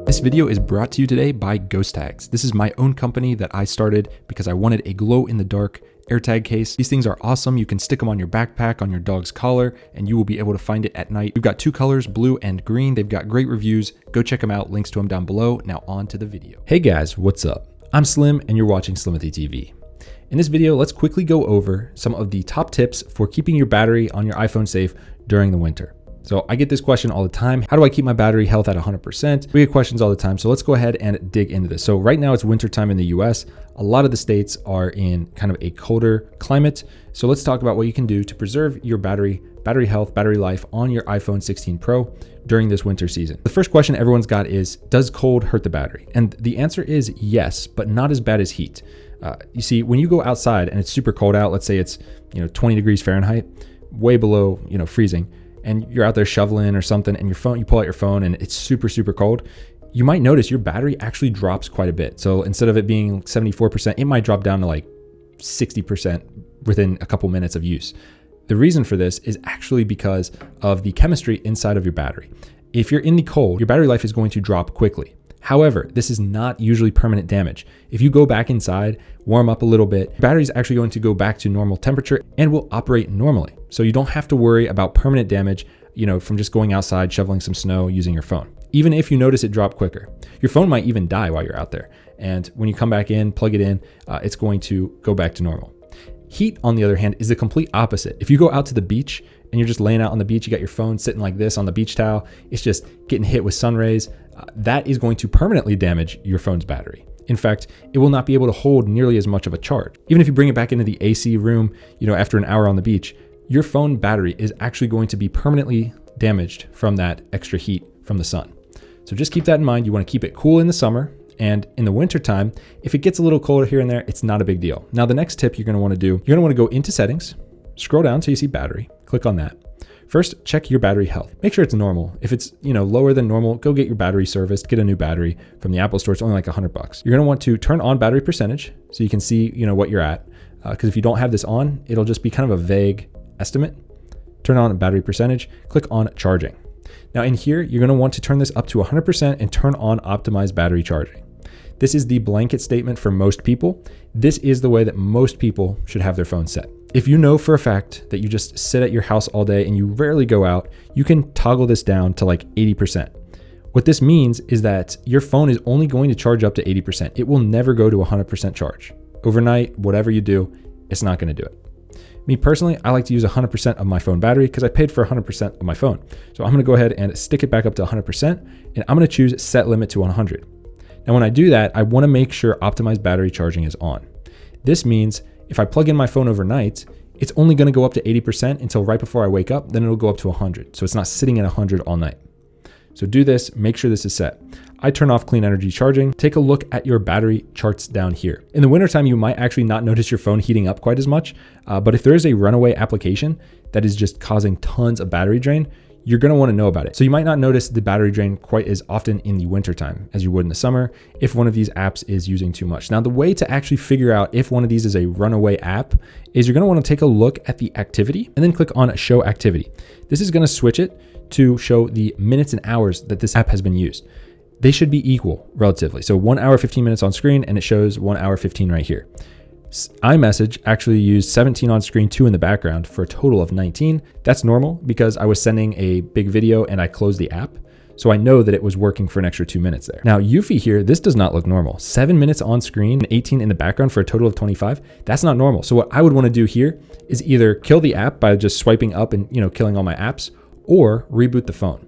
This video is brought to you today by Ghost Tags. This is my own company that I started because I wanted a glow-in-the-dark AirTag case. These things are awesome. You can stick them on your backpack, on your dog's collar, and you will be able to find it at night. We've got two colors, blue and green. They've got great reviews. Go check them out. Links to them down below. Now on to the video. Hey guys, what's up? I'm Slim and you're watching Slimithy TV. In this video, let's quickly go over some of the top tips for keeping your battery on your iPhone safe during the winter. So I get this question all the time. How do I keep my battery health at 100%? We get questions all the time. So let's go ahead and dig into this. So right now it's wintertime in the US. A lot of the states are in kind of a colder climate. So let's talk about what you can do to preserve your battery health, battery life on your iPhone 16 Pro during this winter season. The first question everyone's got is, does cold hurt the battery? And the answer is yes, but not as bad as heat. You see, when you go outside and it's super cold out, let's say it's 20 degrees Fahrenheit, way below freezing, and you're out there shoveling or something, and you pull out your phone and it's super, super cold, you might notice your battery actually drops quite a bit. So instead of it being 74%, it might drop down to like 60% within a couple minutes of use. The reason for this is actually because of the chemistry inside of your battery. If you're in the cold, your battery life is going to drop quickly. However, this is not usually permanent damage. If you go back inside, warm up a little bit, your battery is actually going to go back to normal temperature and will operate normally. So you don't have to worry about permanent damage, from just going outside, shoveling some snow, using your phone. Even if you notice it drop quicker, your phone might even die while you're out there. And when you come back in, plug it in, it's going to go back to normal. Heat, on the other hand, is the complete opposite. If you go out to the beach and you're just laying out on the beach, you got your phone sitting like this on the beach towel, it's just getting hit with sun rays, that is going to permanently damage your phone's battery. In fact, it will not be able to hold nearly as much of a charge. Even if you bring it back into the AC room, after an hour on the beach, your phone battery is actually going to be permanently damaged from that extra heat from the sun. So just keep that in mind. You want to keep it cool in the summer, and in the wintertime, if it gets a little colder here and there, it's not a big deal. Now, the next tip you're going to want to do, you're going to want to go into settings, scroll down till you see battery, click on that. First, check your battery health. Make sure it's normal. If it's lower than normal, go get your battery serviced, get a new battery from the Apple Store. It's only like $100. You're going to want to turn on battery percentage so you can see what you're at. Because if you don't have this on, it'll just be kind of a vague estimate. Turn on battery percentage, click on charging. Now in here, you're going to want to turn this up to 100% and turn on optimized battery charging. This is the blanket statement for most people. This is the way that most people should have their phone set. If you know for a fact that you just sit at your house all day and you rarely go out, you can toggle this down to like 80%. What this means is that your phone is only going to charge up to 80%. It will never go to 100% charge. Overnight, whatever you do, it's not going to do it. Me personally, I like to use 100% of my phone battery because I paid for 100% of my phone. So I'm going to go ahead and stick it back up to 100%, and I'm going to choose set limit to 100. Now, when I do that, I want to make sure optimized battery charging is on. This means if I plug in my phone overnight, it's only going to go up to 80% until right before I wake up, then it'll go up to 100. So it's not sitting at 100 all night. So do this, make sure this is set. I turn off clean energy charging. Take a look at your battery charts down here. In the wintertime, you might actually not notice your phone heating up quite as much, but if there is a runaway application that is just causing tons of battery drain, you're going to want to know about it. So you might not notice the battery drain quite as often in the wintertime as you would in the summer if one of these apps is using too much. Now, the way to actually figure out if one of these is a runaway app is you're going to want to take a look at the activity and then click on show activity. This is going to switch it to show the minutes and hours that this app has been used. They should be equal relatively. So 1 hour, 15 minutes on screen, and it shows 1 hour, 15 right here. iMessage actually used 17 on screen, 2 in the background for a total of 19. That's normal because I was sending a big video and I closed the app. So I know that it was working for an extra 2 minutes there. Now Eufy here, this does not look normal. 7 minutes on screen and 18 in the background for a total of 25. That's not normal. So what I would want to do here is either kill the app by just swiping up and killing all my apps, or reboot the phone.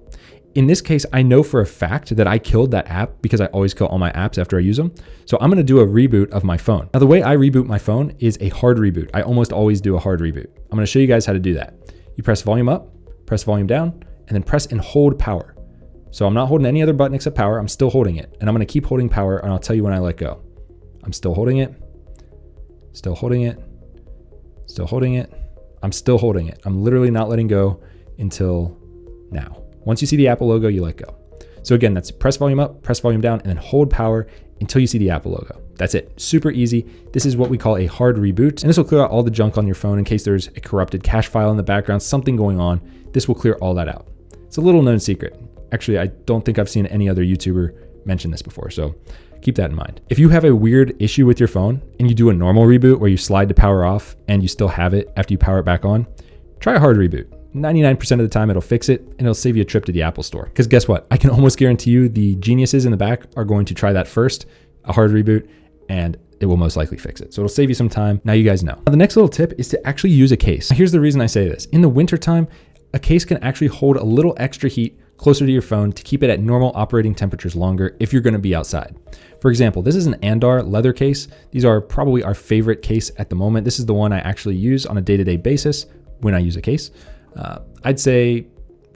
In this case, I know for a fact that I killed that app because I always kill all my apps after I use them. So I'm going to do a reboot of my phone. Now, the way I reboot my phone is a hard reboot. I almost always do a hard reboot. I'm going to show you guys how to do that. You press volume up, press volume down, and then press and hold power. So I'm not holding any other button except power. I'm still holding it. And I'm going to keep holding power, and I'll tell you when I let go. I'm still holding it, still holding it, still holding it. I'm still holding it. I'm literally not letting go until now. Once you see the Apple logo, you let go. So again, that's press volume up, press volume down, and then hold power until you see the Apple logo. That's it. Super easy. This is what we call a hard reboot. And this will clear out all the junk on your phone in case there's a corrupted cache file in the background, something going on. This will clear all that out. It's a little known secret. Actually, I don't think I've seen any other YouTuber mentioned this before, so keep that in mind. If you have a weird issue with your phone and you do a normal reboot where you slide the power off and you still have it after you power it back on, try a hard reboot. 99% of the time it'll fix it and it'll save you a trip to the Apple store. Because guess what? I can almost guarantee you the geniuses in the back are going to try that first, a hard reboot, and it will most likely fix it. So it'll save you some time. Now you guys know. Now, the next little tip is to actually use a case. Now, here's the reason I say this. In the wintertime, a case can actually hold a little extra heat closer to your phone to keep it at normal operating temperatures longer if you're going to be outside. For example, this is an Andar leather case. These are probably our favorite case at the moment. This is the one I actually use on a day-to-day basis when I use a case. I'd say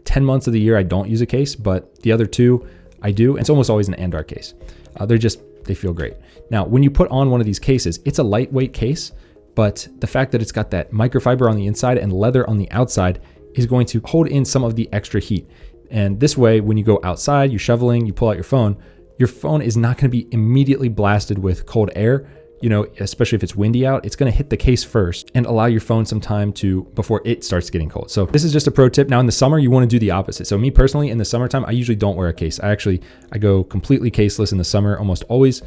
10 months of the year I don't use a case, but the other 2 I do. And it's almost always an Andar case. They feel great. Now, when you put on one of these cases, it's a lightweight case, but the fact that it's got that microfiber on the inside and leather on the outside is going to hold in some of the extra heat. And this way, when you go outside, you're shoveling, you pull out your phone is not going to be immediately blasted with cold air. You know, especially if it's windy out, it's going to hit the case first and allow your phone some time before it starts getting cold. So this is just a pro tip. Now in the summer, you want to do the opposite. So me personally, in the summertime, I usually don't wear a case. I go completely caseless in the summer, almost always,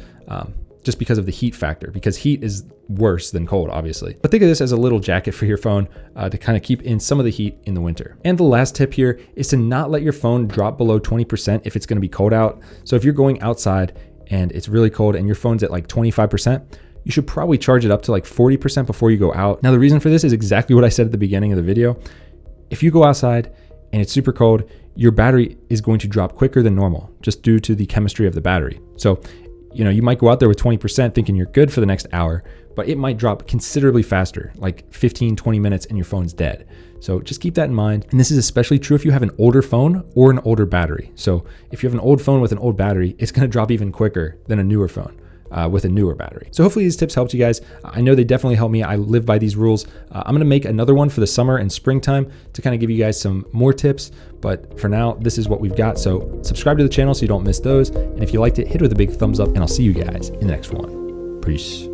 just because of the heat factor, because heat is worse than cold, obviously. But think of this as a little jacket for your phone to kind of keep in some of the heat in the winter. And the last tip here is to not let your phone drop below 20% if it's going to be cold out. So if you're going outside and it's really cold and your phone's at like 25%, you should probably charge it up to like 40% before you go out. Now, the reason for this is exactly what I said at the beginning of the video. If you go outside and it's super cold, your battery is going to drop quicker than normal just due to the chemistry of the battery. So, you know, you might go out there with 20% thinking you're good for the next hour, but it might drop considerably faster, like 15, 20 minutes and your phone's dead. So just keep that in mind. And this is especially true if you have an older phone or an older battery. So if you have an old phone with an old battery, it's going to drop even quicker than a newer phone with a newer battery. So hopefully these tips helped you guys. I know they definitely help me. I live by these rules. I'm going to make another one for the summer and springtime to kind of give you guys some more tips. But for now, this is what we've got. So subscribe to the channel so you don't miss those. And if you liked it, hit it with a big thumbs up, and I'll see you guys in the next one. Peace.